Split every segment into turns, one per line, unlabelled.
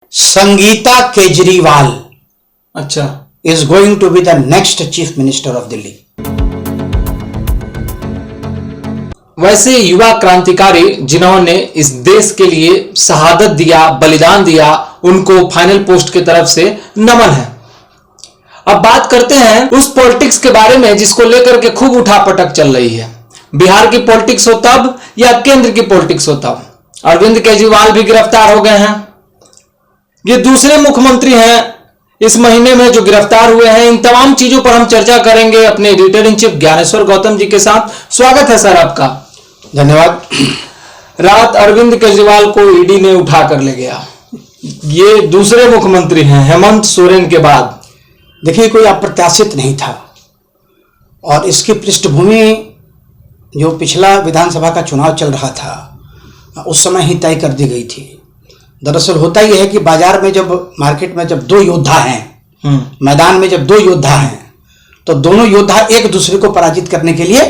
संगीता केजरीवाल
अच्छा
is going to be the next chief minister of Delhi.
वैसे युवा क्रांतिकारी जिन्होंने इस देश के लिए शहादत दिया, बलिदान दिया, उनको फाइनल पोस्ट की तरफ से नमन है। अब बात करते हैं उस पॉलिटिक्स के बारे में जिसको लेकर के खूब उठापटक चल रही है। बिहार की पॉलिटिक्स हो तब या केंद्र की पॉलिटिक्स हो तब, अरविंद केजरीवाल भी गिरफ्तार हो गए हैं। ये दूसरे मुख्यमंत्री हैं इस महीने में जो गिरफ्तार हुए हैं। इन तमाम चीजों पर हम चर्चा करेंगे अपने editor in chief Gyaneshwar Gautam ji के साथ। स्वागत है सर आपका।
धन्यवाद।
रात अरविंद केजरीवाल को ईडी ने उठा कर ले गया। ये दूसरे मुख्यमंत्री हैं हेमंत सोरेन के बाद।
देखिए, कोई अप्रत्याशित नहीं था और इसकी पृष्ठभूमि जो पिछला विधानसभा का चुनाव चल रहा था उस समय ही तय कर दी गई थी। दरअसल होता यह है कि बाजार में जब मार्केट में जब दो योद्धा हैं, मैदान में जब दो योद्धा हैं, तो दोनों योद्धा एक दूसरे को पराजित करने के लिए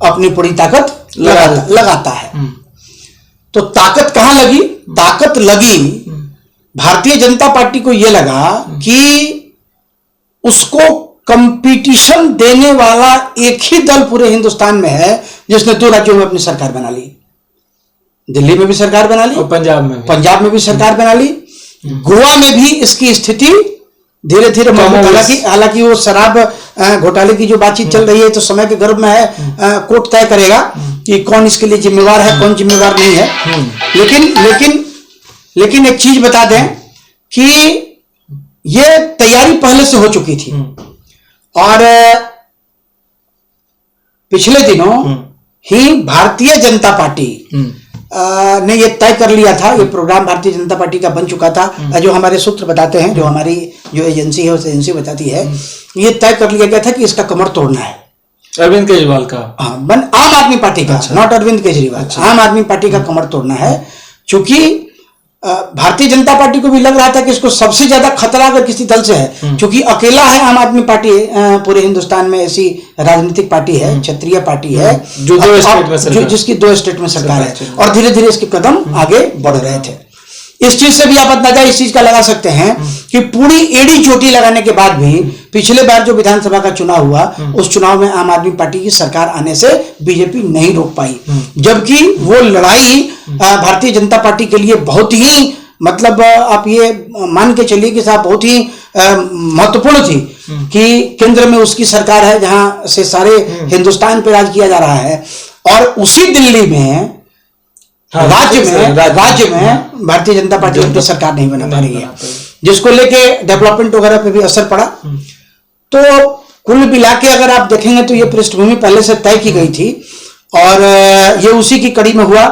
अपनी पूरी ताकत लगाता है। तो ताकत कहां लगी? ताकत लगी भारतीय जनता पार्टी को यह लगा कि उसको कंपटीशन देने वाला एक ही दल पूरे हिंदुस्तान में है जिसने दो राज्यों में अपनी सरकार बना ली। दिल्ली में भी सरकार बना ली
और पंजाब में
भी सरकार बना ली। गोवा में भी इसकी स्थिति धीरे धीरे, हालांकि वो शराब घोटाले की जो बातचीत चल रही है तो समय के गर्भ में है, कोर्ट तय करेगा कि कौन इसके लिए जिम्मेवार है, कौन जिम्मेवार नहीं है। लेकिन एक चीज बता दें कि ये तैयारी पहले से हो चुकी थी और पिछले दिनों ही भारतीय जनता पार्टी ने ये तय कर लिया था। ये प्रोग्राम भारतीय जनता पार्टी का बन चुका था। जो हमारे सूत्र बताते हैं, जो हमारी जो एजेंसी है उस एजेंसी बताती है, ये तय कर लिया गया था कि इसका कमर तोड़ना है
अरविंद केजरीवाल का।
आम आदमी पार्टी का, नॉट अरविंद केजरीवाल, आम आदमी पार्टी का कमर तोड़ना है। चूंकि भारतीय जनता पार्टी को भी लग रहा था कि इसको सबसे ज्यादा खतरा अगर किसी दल से है, क्योंकि अकेला है आम आदमी पार्टी पूरे हिंदुस्तान में ऐसी राजनीतिक पार्टी है, क्षेत्रीय पार्टी है जिसकी 2 स्टेट में सरकार है और धीरे धीरे इसके कदम आगे बढ़ रहे थे। इस चीज से भी आप अंदाजा इस चीज का लगा सकते हैं कि पूरी एड़ी चोटी लगाने के बाद भी पिछले बार जो विधानसभा का चुनाव हुआ उस चुनाव में आम आदमी पार्टी की सरकार आने से बीजेपी नहीं रोक पाई, जबकि वो लड़ाई भारतीय जनता पार्टी के लिए बहुत ही, मतलब आप ये मान के चलिए कि साहब बहुत ही महत्वपूर्ण थी कि केंद्र में उसकी सरकार है जहां से सारे हिंदुस्तान पे राज किया जा रहा है और उसी दिल्ली में राज्य में भारतीय जनता पार्टी की सरकार नहीं बना पा रही है, जिसको लेके डेवलपमेंट वगैरह पे भी असर पड़ा। तो कुल मिला के अगर आप देखेंगे तो ये पृष्ठभूमि पहले से तय की गई थी और ये उसी की कड़ी में हुआ।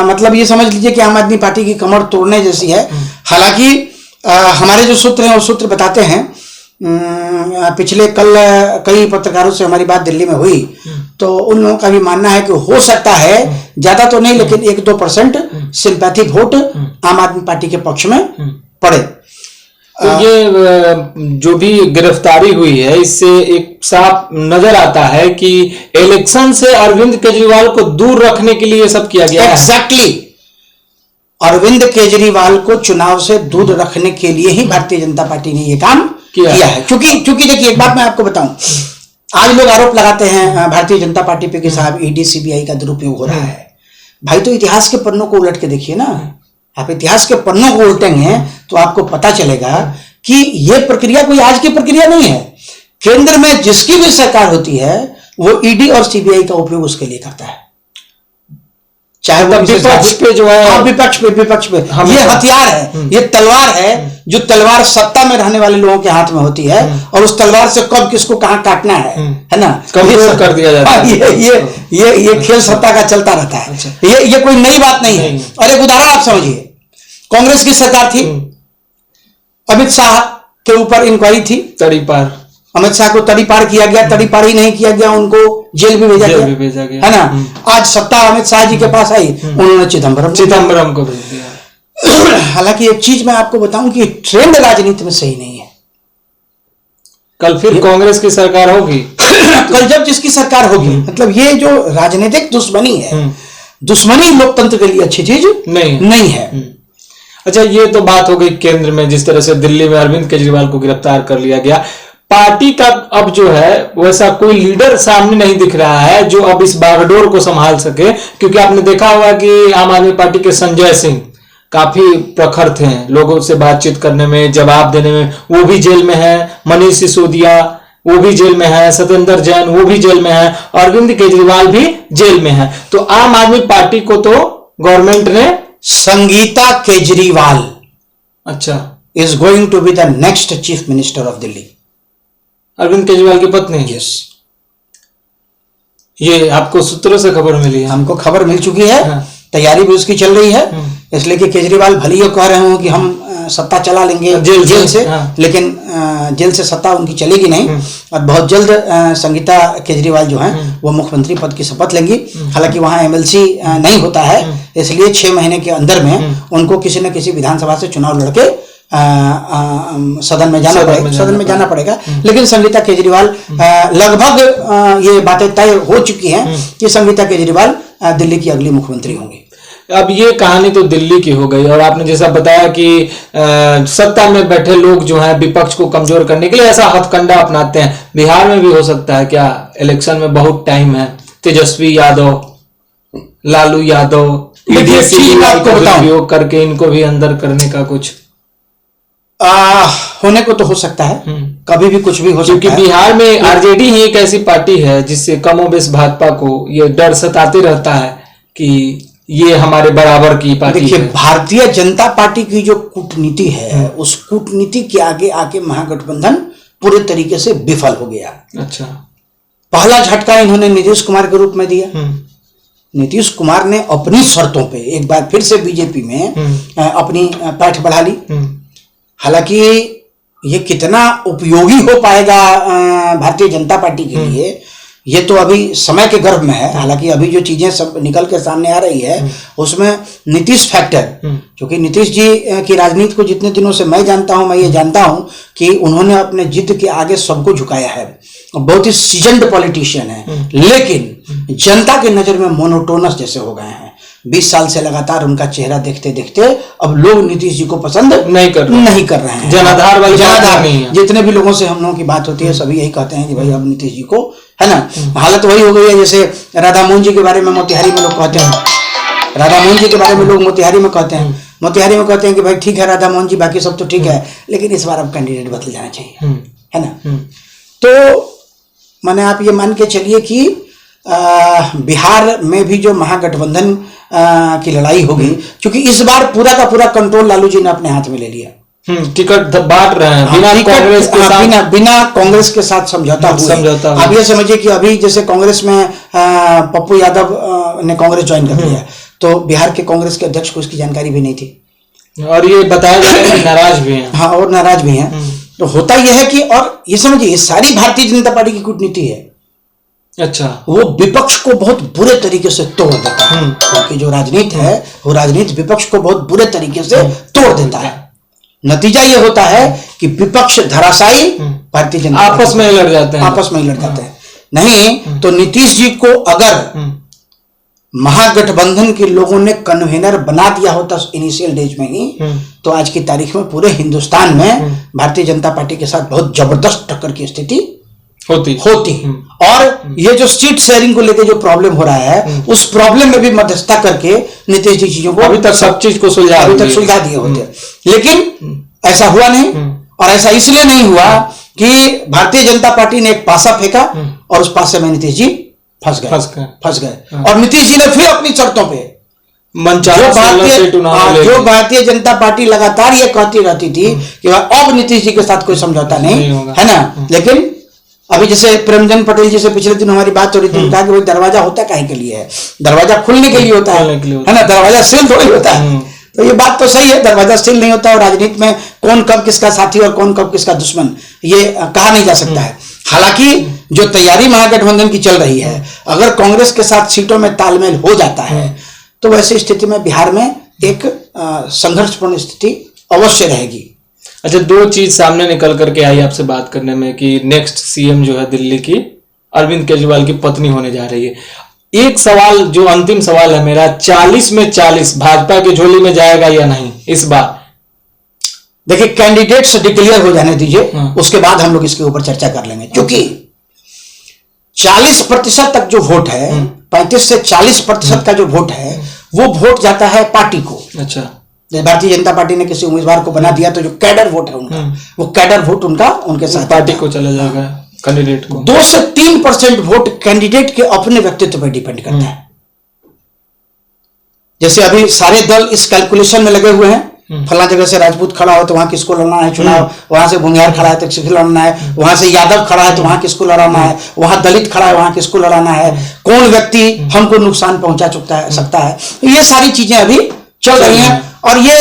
मतलब ये समझ लीजिए कि आम आदमी पार्टी की कमर तोड़ने जैसी है। हालांकि हमारे जो सूत्र हैं वो सूत्र बताते हैं, पिछले कल कई पत्रकारों से हमारी बात दिल्ली में हुई तो उन लोगों का भी मानना है कि हो सकता है, ज्यादा तो नहीं लेकिन 1-2% सिंपैथी वोट आम आदमी पार्टी के पक्ष में पड़े।
तो ये जो भी गिरफ्तारी हुई है इससे एक साफ नजर आता है कि इलेक्शन से अरविंद केजरीवाल को दूर रखने के लिए सब किया गया है।
एग्जैक्टली, अरविंद केजरीवाल को चुनाव से दूर रखने के लिए ही भारतीय जनता पार्टी ने यह काम किया है। क्योंकि देखिए एक बात मैं आपको बताऊं, आज लोग आरोप लगाते हैं भारतीय जनता पार्टी पे कि साहब ईडी सीबीआई का दुरुपयोग हो रहा है। भाई तो इतिहास के पन्नों को उलट के देखिए ना, आप इतिहास के पन्नों को उल्टेंगे तो आपको पता चलेगा कि यह प्रक्रिया कोई आज की प्रक्रिया नहीं है। केंद्र में जिसकी भी सरकार होती है वो ईडी और सीबीआई का उपयोग उसके लिए करता है, चाहे वो
विपक्ष पे जो है,
विपक्ष पे ये हथियार है, ये तलवार है जो तलवार सत्ता में रहने वाले लोगों के हाथ में होती है और उस तलवार से कब किसको कहां काटना है ना,
कमजोर कर दिया जाता है।
ये खेल सत्ता का चलता रहता है। अच्छा। ये कोई नई बात नहीं है। और एक उदाहरण आप समझिए, कांग्रेस की सरकार थी, अमित शाह के ऊपर इंक्वायरी थी,
तड़ीपार,
अमित शाह को तड़ीपार किया गया, तड़ीपार ही नहीं किया गया, उनको जेल भी भेजा गया, है ना। आज सत्ता अमित शाह जी के पास आई, उन्होंने चिदम्बरम को भेज दिया। हालांकि एक चीज मैं आपको बताऊं कि ट्रेंड राजनीति में सही नहीं है।
कल फिर कांग्रेस की सरकार होगी
कल जब जिसकी सरकार होगी, मतलब ये जो राजनीतिक दुश्मनी है, दुश्मनी लोकतंत्र के लिए अच्छी चीज नहीं है।
अच्छा, ये तो बात हो गई केंद्र में, जिस तरह से दिल्ली में अरविंद केजरीवाल को गिरफ्तार कर लिया गया। पार्टी का अब जो है वैसा कोई लीडर सामने नहीं दिख रहा है जो अब इस बागडोर को संभाल सके, क्योंकि आपने देखा होगा कि आम आदमी पार्टी के संजय सिंह काफी प्रखर थे लोगों से बातचीत करने में, जवाब देने में, वो भी जेल में है। मनीष सिसोदिया वो भी जेल में है, सत्येंद्र जैन वो भी जेल में है, अरविंद केजरीवाल भी जेल में है। तो आम आदमी पार्टी को तो गवर्नमेंट ने
संगीता केजरीवाल
अच्छा
is going to be the next chief minister of Delhi.
Arvind Kejriwal की पत्नी?
यस।
ये आपको सूत्रों से खबर मिली है?
हमको खबर मिल चुकी है।
हाँ।
तैयारी भी उसकी चल रही है, इसलिए कि केजरीवाल भले ही कह रहे हो कि हम सत्ता चला लेंगे जेल से,
हाँ।
लेकिन जेल से सत्ता उनकी चलेगी नहीं। और बहुत जल्द संगीता केजरीवाल जो हैं वो मुख्यमंत्री पद की शपथ लेंगी। हालांकि वहाँ एमएलसी नहीं होता है, इसलिए 6 महीने के अंदर में उनको किसी न किसी विधानसभा से चुनाव लड़के सदन में जाना पड़ेगा। लेकिन संगीता केजरीवाल लगभग ये बातें तय हो चुकी हैं कि संगीता केजरीवाल दिल्ली की अगली मुख्यमंत्री होंगी।
अब ये कहानी तो दिल्ली की हो गई, और आपने जैसा बताया कि सत्ता में बैठे लोग जो हैं विपक्ष को कमजोर करने के लिए ऐसा हथकंडा अपनाते हैं। बिहार में भी हो सकता है क्या? इलेक्शन में बहुत टाइम है। तेजस्वी यादव, लालू यादव उपयोग करके इनको भी अंदर करने का कुछ
होने को तो हो सकता है, कभी भी कुछ भी हो सकता है।
क्योंकि बिहार में आरजेडी ही एक ऐसी पार्टी है जिससे कमोबेश भाजपा को ये डर सताते रहता है कि ये हमारे बराबर की पार्टी है।
देखिए, भारतीय जनता पार्टी की जो कूटनीति है उस कूटनीति के आगे आके महागठबंधन पूरे तरीके से विफल हो गया।
अच्छा।
पहला झटका इन्होंने नीतीश कुमार के रूप में दिया। नीतीश कुमार ने अपनी शर्तों पे एक बार फिर से बीजेपी में अपनी पैठ बढ़ा ली। हालांकि ये कितना उपयोगी हो पाएगा भारतीय जनता पार्टी के लिए, ये तो अभी समय के गर्भ में है। हालांकि अभी जो चीजें सब निकल के सामने आ रही है उसमें नीतीश फैक्टर, क्योंकि नीतीश जी की राजनीति को जितने दिनों से मैं जानता हूं, मैं ये जानता हूं कि उन्होंने अपने जिद के आगे सबको झुकाया है। बहुत ही सीजन्ड पॉलिटिशियन है, लेकिन जनता की नजर में मोनोटोनस जैसे हो गए हैं। 20 साल से लगातार उनका चेहरा देखते देखते अब लोग नीतीश जी को पसंद नहीं कर रहे हैं।
जनाधार वाली
जनाधार नहीं है। जितने भी लोगों से हम लोगों की बात होती है सभी यही कहते हैं कि भाई अब नीतीश जी को, है ना, हालत वही हो गई है जैसे राधा मोहन जी के बारे में मोतिहारी में लोग कहते हैं। राधा मोहन जी के बारे में लोग मोतिहारी में कहते हैं कि भाई ठीक है राधा मोहन जी, बाकी सब तो ठीक है, लेकिन इस बार अब कैंडिडेट बदल जाना चाहिए, है ना। तो माने आप ये मान के चलिए कि बिहार में भी जो महागठबंधन की लड़ाई होगी, क्योंकि इस बार पूरा का पूरा कंट्रोल लालू जी ने अपने हाथ में ले लिया।
टिकट बांट रहे हैं
बिना कांग्रेस के साथ समझौता हुआ। आप ये समझिए कि अभी जैसे कांग्रेस में पप्पू यादव ने कांग्रेस ज्वाइन कर लिया, तो बिहार के कांग्रेस के अध्यक्ष को इसकी जानकारी भी नहीं थी,
और ये बताया जा रहा है नाराज भी हैं।
हाँ, और नाराज भी हैं। तो होता यह है कि, और ये समझिए ये सारी भारतीय जनता पार्टी की कूटनीति है।
अच्छा।
वो विपक्ष को बहुत बुरे तरीके से तोड़ देता है, क्योंकि जो राजनीति है वो राजनीति विपक्ष को बहुत बुरे तरीके से तोड़ देता है। नतीजा ये होता है कि विपक्ष धराशायी, भारतीय जनता
आपस में लड़ जाते
हैं। नहीं तो नीतीश जी को अगर महागठबंधन के लोगों ने कन्वेनर बना दिया होता इनिशियल डेज में ही, तो आज की तारीख में पूरे हिंदुस्तान में भारतीय जनता पार्टी के साथ बहुत जबरदस्त टक्कर की स्थिति होती। और ये जो सीट शेयरिंग को लेकर जो प्रॉब्लम हो रहा है, उस प्रॉब्लम में भी मध्यस्थता करके नीतीश जी चीजों को
अभी तक सब चीज को सुलझा
दिए होते, लेकिन ऐसा हुआ नहीं। और ऐसा इसलिए नहीं हुआ कि भारतीय जनता पार्टी ने एक पासा फेंका और उस पासे में नीतीश जी फंस गए। और नीतीश जी ने फिर अपनी शर्तों पे जो भारतीय जनता पार्टी लगातार ये कहती रहती थी कि अब नीतीश जी के साथ कोई समझौता नहीं है ना, लेकिन अभी जैसे प्रेमचंद पटेल जी से पिछले दिन हमारी बात हो रही थी, कहा कि भाई दरवाजा होता काहे के लिए है, दरवाजा खुलने के लिए होता है ना, दरवाजा सील थोड़ी होता है। तो ये बात तो सही है, दरवाजा सील नहीं होता, और राजनीति में कौन कब किसका साथी और कौन कब किसका दुश्मन ये कहा नहीं जा सकता है। हालांकि जो तैयारी महागठबंधन की चल रही है, अगर कांग्रेस के साथ सीटों में तालमेल हो जाता है तो वैसी स्थिति में बिहार में एक संघर्षपूर्ण स्थिति अवश्य रहेगी।
अच्छा, 2 चीज सामने निकल करके आई आपसे बात करने में कि नेक्स्ट सीएम जो है दिल्ली की अरविंद केजरीवाल की पत्नी होने जा रही है। एक सवाल जो अंतिम सवाल है मेरा, 40 में 40 भाजपा की झोली में जाएगा या नहीं इस बार?
देखिए, कैंडिडेट्स डिक्लेयर हो जाने दीजिए, उसके बाद हम लोग इसके ऊपर चर्चा कर लेंगे। क्योंकि 40% तक जो वोट है, 35 से 40% का जो वोट है, वो वोट जाता है पार्टी को।
अच्छा,
भारतीय जनता पार्टी ने किसी उम्मीदवार को बना दिया तो जो कैडर वोट है उनका, वो कैडर वोट उनका उनके साथ
पार्टी को चला जाएगा, कैंडिडेट को।
2 से 3% वोट कैंडिडेट के अपने व्यक्तित्व पर डिपेंड करता है। जैसे अभी सारे दल इस कैलकुलेशन में लगे हुए हैं, फला जगह से राजपूत खड़ा हो तो वहां किसको लड़ना है चुनाव, वहां से भूमिहार खड़ा है तो किसको लड़ना है, वहां से यादव खड़ा है तो वहां किसको लड़ाना है, वहां दलित खड़ा है वहां किसको लड़ाना है, कौन व्यक्ति हमको नुकसान पहुंचा सकता है। ये सारी चीजें अभी चल रही हैं। और ये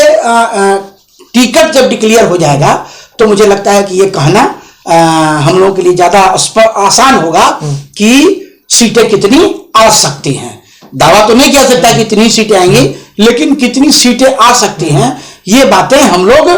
टिकट जब डिक्लेयर हो जाएगा तो मुझे लगता है कि ये कहना हम लोगों के लिए ज्यादा आसान होगा कि सीटें कितनी आ सकती हैं। दावा तो नहीं किया सकता कि इतनी सीटें आएंगी, लेकिन कितनी सीटें आ सकती हैं ये बातें हम लोग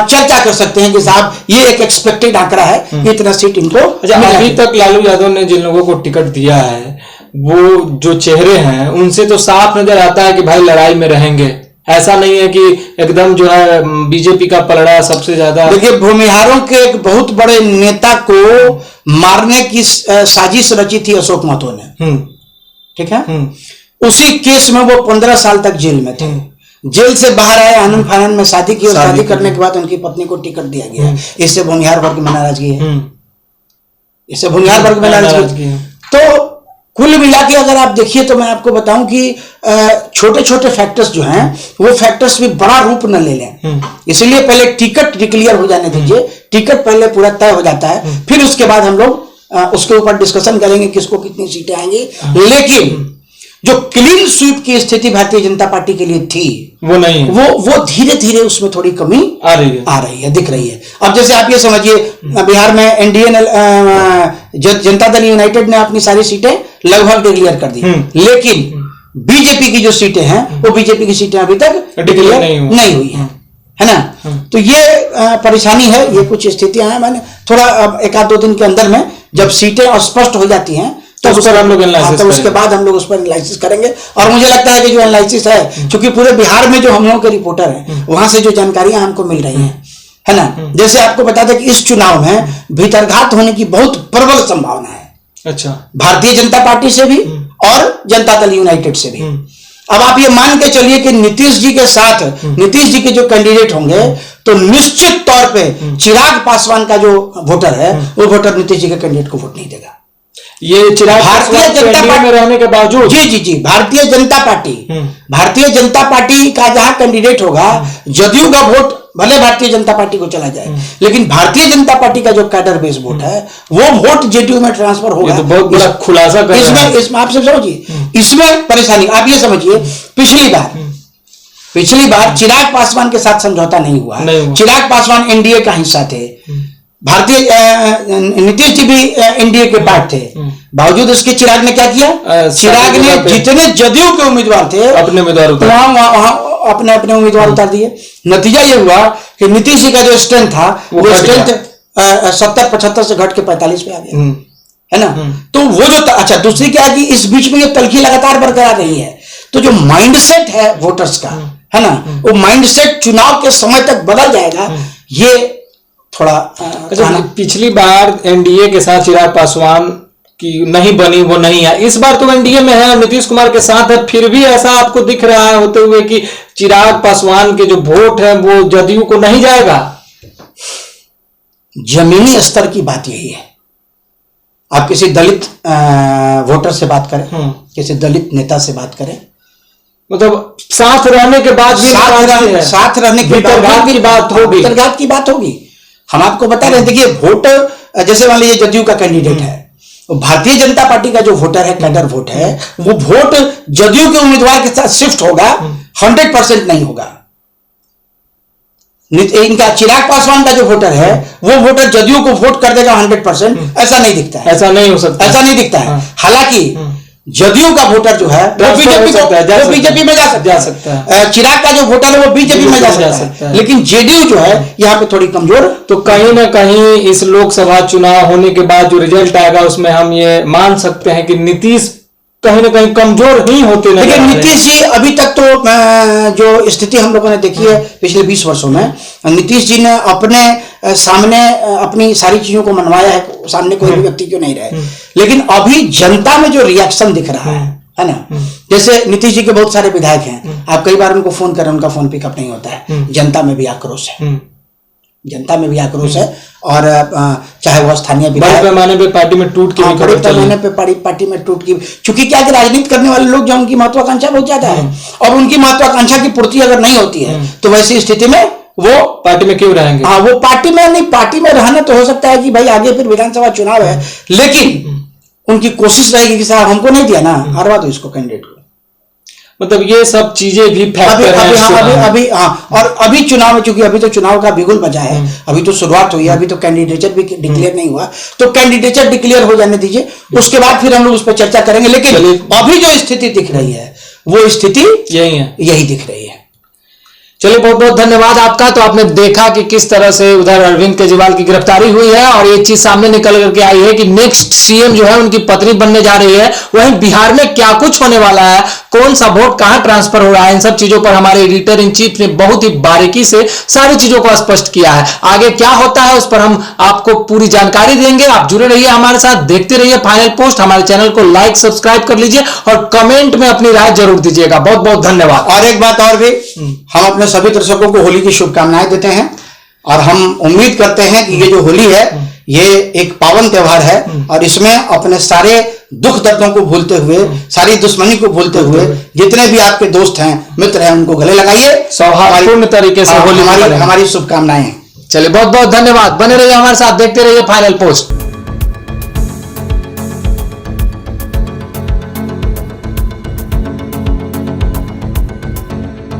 चर्चा कर सकते हैं कि साहब ये एक एक्सपेक्टेड आंकड़ा है कि इतना सीट इनको।
अभी तक लालू यादव ने जिन लोगों को टिकट दिया है, वो जो चेहरे हैं उनसे तो साफ नजर आता है कि भाई लड़ाई में रहेंगे। ऐसा नहीं है कि एकदम जो है बीजेपी का पलड़ा सबसे ज्यादा।
देखिए, भूमिहारों के एक बहुत बड़े नेता को मारने की साजिश रची थी अशोक महतो ने, ठीक है। उसी केस में वो 15 साल तक जेल में थे। जेल से बाहर आए, आनंद फानंद में शादी की, और शादी करने के बाद उनकी पत्नी को टिकट दिया गया। इससे भूमिहार वर्ग में नाराजगी है, इससे भूमिहार वर्ग में नाराजगी है। तो कुल मिला के अगर आप देखिए तो मैं आपको बताऊं कि छोटे छोटे फैक्टर्स जो हैं वो फैक्टर्स भी बड़ा रूप न ले लें। इसलिए पहले टिकट डिक्लेयर हो जाने दीजिए, टिकट पहले पूरा तय हो जाता है, फिर उसके बाद हम लोग उसके ऊपर डिस्कशन करेंगे किसको कितनी सीटें आएंगी। लेकिन जो क्लीन स्वीप की स्थिति भारतीय जनता पार्टी के लिए थी
वो नहीं है।
वो धीरे धीरे उसमें थोड़ी कमी आ रही है, दिख रही है। अब जैसे आप ये समझिए, बिहार में एनडीए ने जनता दल यूनाइटेड ने अपनी सारी सीटें लगभग डिक्लेयर कर दी, लेकिन बीजेपी की जो सीटें हैं वो बीजेपी की सीटें अभी तक डिक्लेयर नहीं हुई है ना। तो ये परेशानी है, ये कुछ स्थितियां हैं। मैंने थोड़ा एक आध 2 दिन के अंदर में जब सीटें अस्पष्ट हो जाती हैं तो उस पर हम लोग एनालिसिस, उसके बाद हम लोग उस पर एनालिसिस करेंगे। और मुझे लगता है कि जो एनालिसिस है, क्योंकि पूरे बिहार में जो हम लोगों के रिपोर्टर हैं वहां से जो जानकारियां हमको मिल रही हैं, है ना। जैसे आपको बता दें कि इस चुनाव में भीतरघात होने की बहुत प्रबल संभावना है।
अच्छा,
भारतीय जनता पार्टी से भी और जनता दल यूनाइटेड से भी। अब आप ये मान के चलिए कि नीतीश जी के साथ नीतीश जी के जो कैंडिडेट होंगे तो निश्चित तौर पे चिराग पासवान का जो वोटर है वो वोटर नीतीश जी के कैंडिडेट को वोट नहीं देगा।
ये चिराग
भारतीय जनता पार्टी
में रहने के बावजूद,
जी भारतीय जनता पार्टी का जहां कैंडिडेट होगा, जदयू का वोट भले भारतीय जनता पार्टी को चला जाए, लेकिन भारतीय जनता पार्टी का जो कैडर बेस वोट है वो वोट जेडीयू में ट्रांसफर होगा।
तो बहुत बड़ा खुलासा कर रहे हैं।
इसमें आप सब समझिए, इसमें परेशानी आप ये समझिए, पिछली बार चिराग पासवान के साथ समझौता नहीं हुआ। चिराग पासवान एनडीए का हिस्सा थे, भारतीय नीतीश जी भी एनडीए के पार्ट थे, बावजूद उसके चिराग ने क्या किया, चिराग ने जितने जदयू के उम्मीदवार थे अपने उम्मीदवार अपने उम्मीदवार उतार दिए। नतीजा ये हुआ कि नीतीश जी का जो स्ट्रेंथ था वो स्ट्रेंथ 70-75 से घट के 45 पे आ गया, है ना। तो वो जो अच्छा, दूसरी क्या है कि इस बीच में ये तलखी लगातार बरकरार रही है। तो जो माइंडसेट है वोटर्स का, है ना, वो माइंडसेट चुनाव के समय तक बदल जाएगा। ये थोड़ा
पिछली बार एनडीए के साथ चिराग पासवान की नहीं बनी, वो नहीं है। इस बार तो एनडीए में है और नीतीश कुमार के साथ है, फिर भी ऐसा आपको दिख रहा है होते हुए कि चिराग पासवान के जो वोट है वो जदयू को नहीं जाएगा।
जमीनी स्तर की बात यही है। आप किसी दलित वोटर से बात करें, किसी दलित नेता से बात करें,
मतलब साथ रहने के बाद
साथ रहने के बाद भीतरघात की बात होगी। हम आपको बता रहे हैं, देखिए वोट जैसे मान लीजिए जदयू का कैंडिडेट है, भारतीय जनता पार्टी का जो वोटर है, कैडर वोट है, वो वोट जदयू के उम्मीदवार के साथ शिफ्ट होगा, 100% नहीं होगा। इनका चिराग पासवान का जो वोटर है वो वोटर जदयू को वोट कर देगा 100%, ऐसा नहीं दिखता है,
ऐसा नहीं हो सकता,
ऐसा नहीं दिखता है। हालांकि जदयू का वोटर जो है वो बीजेपी में जा सकता है, चिराग का जो वोटर है वो बीजेपी में जा सकता है, लेकिन जेडीयू जो है यहाँ पे थोड़ी कमजोर।
तो कहीं ना कहीं इस लोकसभा चुनाव होने के बाद जो रिजल्ट आएगा उसमें हम ये मान सकते हैं कि नीतीश कहीं ना कहीं कमजोर ही होते नजर
देखिए
आ रहे हैं।
नीतीश जी अभी तक तो जो स्थिति हम लोगों ने देखी है पिछले 20 वर्षों में, नीतीश जी ने अपने सामने अपनी सारी चीजों को मनवाया है, सामने कोई भी व्यक्ति क्यों नहीं रहे, लेकिन अभी जनता में जो रिएक्शन दिख रहा है ना, जैसे नीतीश जी के बहुत सारे विधायक हैं, आप कई बार उनको फोन करें उनका फोन पिकअप नहीं होता है, जनता में भी आक्रोश है, जनता में भी आक्रोश है। और चाहे वो स्थानीय
बड़े
विधायक,
पैमाने पे पार्टी में टूट की भी
बड़े
खबर चली।
पैमाने पे पार्टी में टूट की, चूंकि क्या कि राजनीति करने वाले लोग जो उनकी महत्वाकांक्षा बहुत ज्यादा है, और उनकी महत्वाकांक्षा की पूर्ति अगर नहीं होती है तो वैसी स्थिति में वो
पार्टी में क्यों रहेंगे?
हाँ वो पार्टी में नहीं, पार्टी में रहना तो हो सकता है कि भाई आगे फिर विधानसभा चुनाव है, लेकिन उनकी कोशिश रहेगी कि साहब हमको नहीं दिया ना, हरवा दो इसको कैंडिडेट को।
मतलब ये सब चीजें भी
अभी
फैक्टर हैं
अभी
इस
हाँ
चुनाव
अभी
में।
अभी हाँ, और अभी चुनाव में, चूंकि अभी तो चुनाव का बिगुल बजा है, अभी तो शुरुआत हुई है, अभी तो कैंडिडेचर भी डिक्लेयर नहीं हुआ, तो कैंडिडेचर डिक्लेयर हो जाने दीजिए, उसके बाद फिर हम लोग उस पर चर्चा करेंगे। लेकिन अभी जो स्थिति दिख रही है वो स्थिति
यही है।
यही दिख रही है।
चलिए बहुत बहुत धन्यवाद आपका। तो आपने देखा कि किस तरह से उधर अरविंद केजरीवाल की गिरफ्तारी हुई है और ये चीज सामने निकल करके आई है कि नेक्स्ट सीएम जो है उनकी पत्नी बनने जा रही है। वहीं बिहार में क्या कुछ होने वाला है, कौन सा वोट कहां ट्रांसफर हो रहा है, इन सब चीजों पर हमारे एडिटर इन चीफ ने बहुत ही बारीकी से सारी चीजों को स्पष्ट किया है। आगे क्या होता है उस पर हम आपको पूरी जानकारी देंगे। आप जुड़े रहिए हमारे साथ, देखते रहिए फाइनल पोस्ट। हमारे चैनल को लाइक सब्सक्राइब कर लीजिए और कमेंट में अपनी राय जरूर दीजिएगा। बहुत बहुत धन्यवाद।
और एक बात और भी, हम अपने सभी दर्शकों को होली की शुभकामनाएं देते हैं और हम उम्मीद करते हैं कि ये जो होली है ये एक पावन त्योहार है और इसमें अपने सारे दुख दर्दों को भूलते हुए, सारी दुश्मनी को भूलते हुए, जितने भी आपके दोस्त हैं, मित्र हैं, उनको गले लगाइए,
सौहार्दपूर्ण तरीके से होली
हमारी शुभकामनाएं हैं।
चलिए बहुत बहुत धन्यवाद। बने रहिए हमारे साथ, देखते रहिए फाइनल पोस्ट।